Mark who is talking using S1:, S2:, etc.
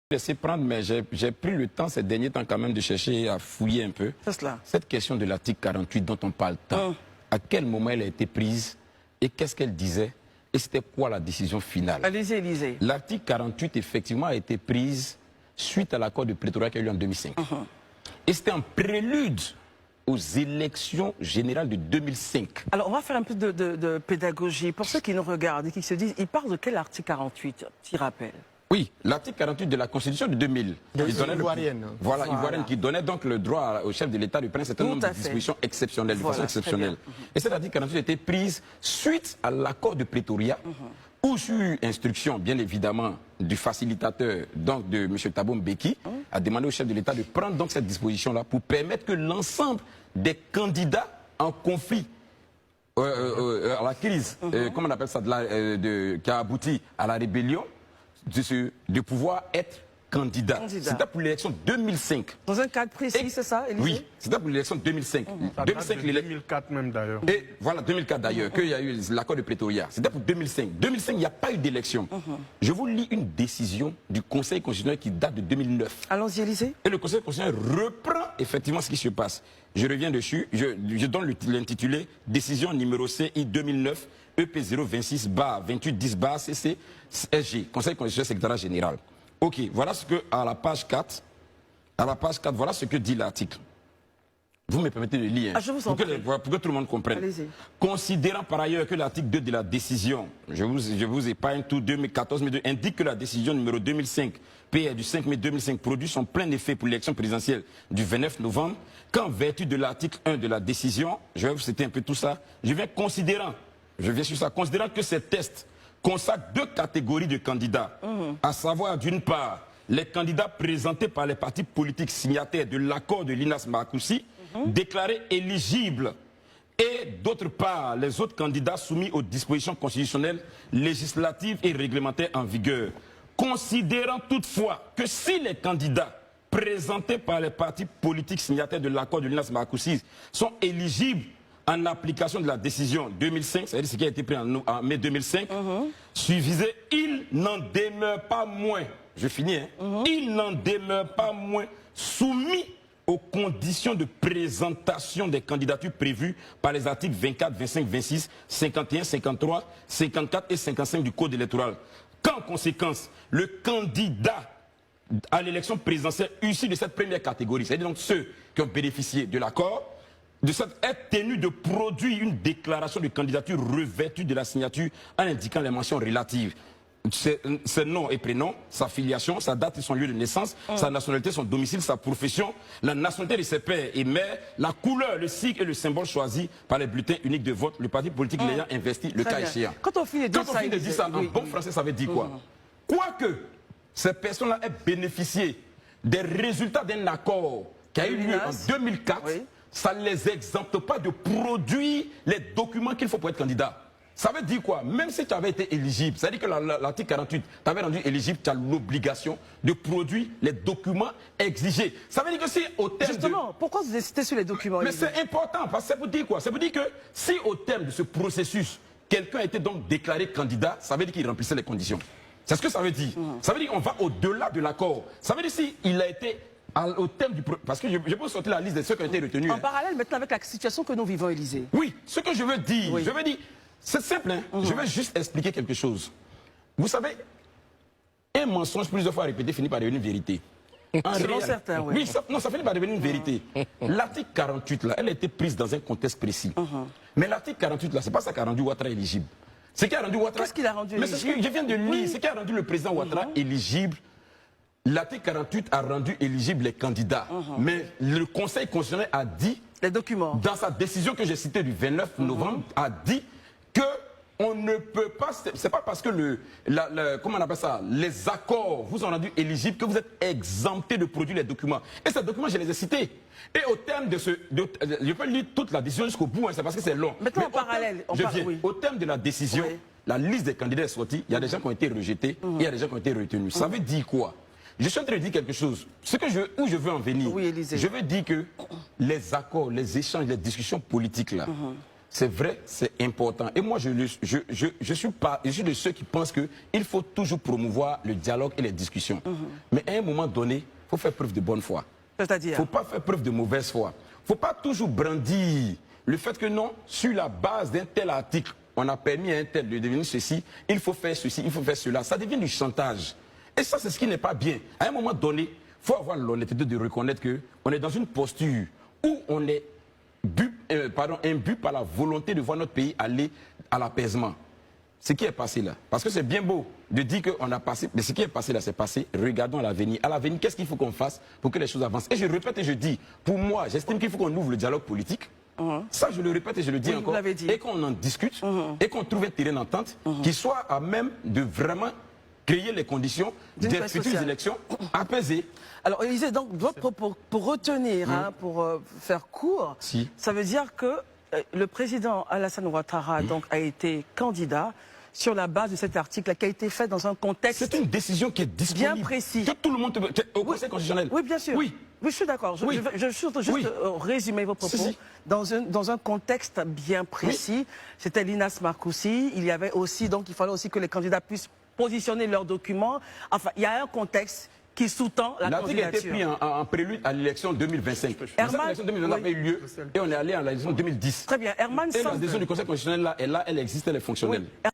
S1: laissé prendre, mais j'ai pris le temps ces derniers temps quand même de chercher à fouiller un peu.
S2: C'est cela.
S1: Cette question de l'article 48 dont on parle tant, à quel moment elle a été prise et qu'est-ce qu'elle disait et c'était quoi la décision finale?
S2: Allez-y, Élisée.
S1: L'article 48, effectivement, a été prise suite à l'accord de Pretoria qui a eu lieu en 2005. Et c'était en prélude aux élections générales de 2005.
S2: Alors, on va faire un peu de pédagogie. Pour ceux qui nous regardent et qui se disent, il parle de quel article 48? Petit rappel.
S1: Oui, l'article 48 de la Constitution de 2000.
S3: Ivoirienne.
S1: Voilà, ivoirienne, qui donnait donc le droit au chef de l'État de prendre un certain nombre de dispositions exceptionnelles, de façon exceptionnelle. Et cet article 48 a été prise suite à l'accord de Pretoria, où sur instruction, bien évidemment, du facilitateur, donc de M. Thabo Mbeki, a demandé au chef de l'État de prendre donc cette disposition-là pour permettre que l'ensemble des candidats en conflit à la crise, comment on appelle ça, qui a abouti à la rébellion, de pouvoir être candidat. C'était pour l'élection 2005.
S2: Dans un cadre précis, c'est ça, Élisée?
S1: Oui, c'était pour l'élection 2005.
S3: 2004 même d'ailleurs.
S1: Et voilà, 2004 d'ailleurs, qu'il y a eu l'accord de Pretoria. C'était pour 2005. 2005, il n'y a pas eu d'élection. Je vous lis une décision du Conseil constitutionnel qui date de 2009.
S2: Allons-y, Élisée.
S1: Et le Conseil constitutionnel reprend effectivement ce qui se passe. Je reviens dessus, je donne l'intitulé « Décision numéro CI 2009 EP 026-2810-CC SG, Conseil constitutionnel secrétariat général ». Ok, voilà ce que, à la page 4, voilà ce que dit l'article. Vous me permettez de lire, hein,
S2: je vous en prie.
S1: pour que tout le monde comprenne. Considérant par ailleurs que l'article 2 de la décision, je vous épargne tout, 2014-2002, indique que la décision numéro 2005, PR du 5 mai 2005, produit son plein effet pour l'élection présidentielle du 29 novembre, qu'en vertu de l'article 1 de la décision, je vais vous citer un peu tout ça, je viens sur ça, considérant que ces tests consacrent deux catégories de candidats, à savoir d'une part les candidats présentés par les partis politiques signataires de l'accord de Linas Marcoussi, déclarés éligibles, et d'autre part les autres candidats soumis aux dispositions constitutionnelles, législatives et réglementaires en vigueur. Considérant toutefois que si les candidats présentés par les partis politiques signataires de l'accord de Linas Marcoussi sont éligibles en application de la décision 2005, c'est-à-dire ce qui a été pris en mai 2005, suffisait, il n'en demeure pas moins, je finis, il n'en demeure pas moins soumis aux conditions de présentation des candidatures prévues par les articles 24, 25, 26, 51, 53, 54 et 55 du Code électoral. Qu'en conséquence, le candidat à l'élection présidentielle issu de cette première catégorie, c'est-à-dire donc ceux qui ont bénéficié de l'accord, est tenu de produire une déclaration de candidature revêtue de la signature en indiquant les mentions relatives. Ses noms et prénoms, sa filiation, sa date et son lieu de naissance, sa nationalité, son domicile, sa profession, la nationalité de ses pères et mères, la couleur, le sigle et le symbole choisi par les bulletins uniques de vote, le parti politique l'ayant investi, le cas échéant.
S2: Quand on finit de dire ça,
S1: en bon français, ça veut dire quoi? Quoique ces personnes-là aient bénéficié des résultats d'un accord qui a eu lieu en 2004, ça ne les exempte pas de produire les documents qu'il faut pour être candidat. Ça veut dire quoi? Même si tu avais été éligible, ça veut dire que l'article 48 t'avait rendu éligible, tu as l'obligation de produire les documents exigés. Ça veut dire que si au terme
S2: Justement, pourquoi vous insistez sur les documents?
S1: Mais c'est important, parce que ça veut dire quoi? Ça veut dire que si au terme de ce processus, quelqu'un a été donc déclaré candidat, ça veut dire qu'il remplissait les conditions. C'est ce que ça veut dire. Ça veut dire qu'on va au-delà de l'accord. Ça veut dire s'il a été au terme du... Parce que je peux sortir la liste de ceux qui ont été retenus.
S2: En parallèle maintenant avec la situation que nous vivons, Élisée.
S1: Oui, ce que je veux dire, c'est simple, hein. Je vais juste expliquer quelque chose. Vous savez, un mensonge plusieurs fois répété finit par devenir une vérité.
S2: Selon certains, oui.
S1: Ça finit par devenir une vérité. L'article 48, là, elle a été prise dans un contexte précis. Mais l'article 48, là, c'est pas ça qui a rendu Ouattara éligible. Ce qui a rendu Ouattara...
S2: Qu'est-ce qu'il a rendu éligible?
S1: Mais c'est ce que je viens de lire. Ce qui a rendu le président Ouattara éligible. L'article 48 a rendu éligibles les candidats. Mais le Conseil constitutionnel a dit...
S2: Les documents.
S1: Dans sa décision que j'ai citée du 29 novembre, a dit que on ne peut pas... C'est pas parce que comment on appelle ça? Les accords vous ont rendu éligibles que vous êtes exempté de produire les documents. Et ces documents, je les ai cités. Et au terme de ce... je peux lire toute la décision jusqu'au bout, hein, c'est parce que c'est long.
S2: Maintenant, en parallèle...
S1: Au terme de la décision, la liste des candidats est sortie. Il y a des gens qui ont été rejetés et il y a des gens qui ont été retenus. Ça veut dire quoi? Je suis en train de dire quelque chose. Où je veux en venir, je veux dire que les accords, les échanges, les discussions politiques là, c'est vrai, c'est important. Et moi, je suis de ceux qui pensent qu'il faut toujours promouvoir le dialogue et les discussions. Mais à un moment donné, il faut faire preuve de bonne foi.
S2: C'est-à-dire?
S1: Il ne faut pas faire preuve de mauvaise foi. Il ne faut pas toujours brandir le fait que non, sur la base d'un tel article, on a permis à un tel de devenir ceci, il faut faire ceci, il faut faire cela. Ça devient du chantage. Et ça, c'est ce qui n'est pas bien. À un moment donné, il faut avoir l'honnêteté de reconnaître qu'on est dans une posture où on est imbu par la volonté de voir notre pays aller à l'apaisement. Ce qui est passé là, parce que c'est bien beau de dire qu'on a passé, mais ce qui est passé là, c'est passé. Regardons à l'avenir. À l'avenir, qu'est-ce qu'il faut qu'on fasse pour que les choses avancent? Et je répète et je dis, pour moi, j'estime qu'il faut qu'on ouvre le dialogue politique. Ça, je le répète et je le dis encore. Et qu'on en discute et qu'on trouve un terrain d'entente qui soit à même de vraiment créer les conditions des futures élections apaisées.
S2: Alors, Élisée, donc, votre propos, pour retenir, pour faire court, ça veut dire que le président Alassane Ouattara a été candidat sur la base de cet article qui a été fait dans un contexte...
S1: C'est une décision qui est disponible.
S2: Bien précis.
S1: Que tout le monde au Conseil constitutionnel.
S2: Oui, bien sûr. Oui, je suis d'accord. Je suis juste résumer vos propos. Dans un contexte bien précis, c'était l'INAS Marcoussi. Il y avait aussi, donc il fallait aussi que les candidats puissent positionner leurs documents. Enfin, il y a un contexte qui sous-tend la candidature.
S1: L'article a été pris en prélude à l'élection 2025. L'élection 2025 a eu lieu et on est allé à l'élection 2010.
S2: Très bien. Herman,
S1: et la décision du Conseil constitutionnel, là, elle existe, elle est fonctionnelle.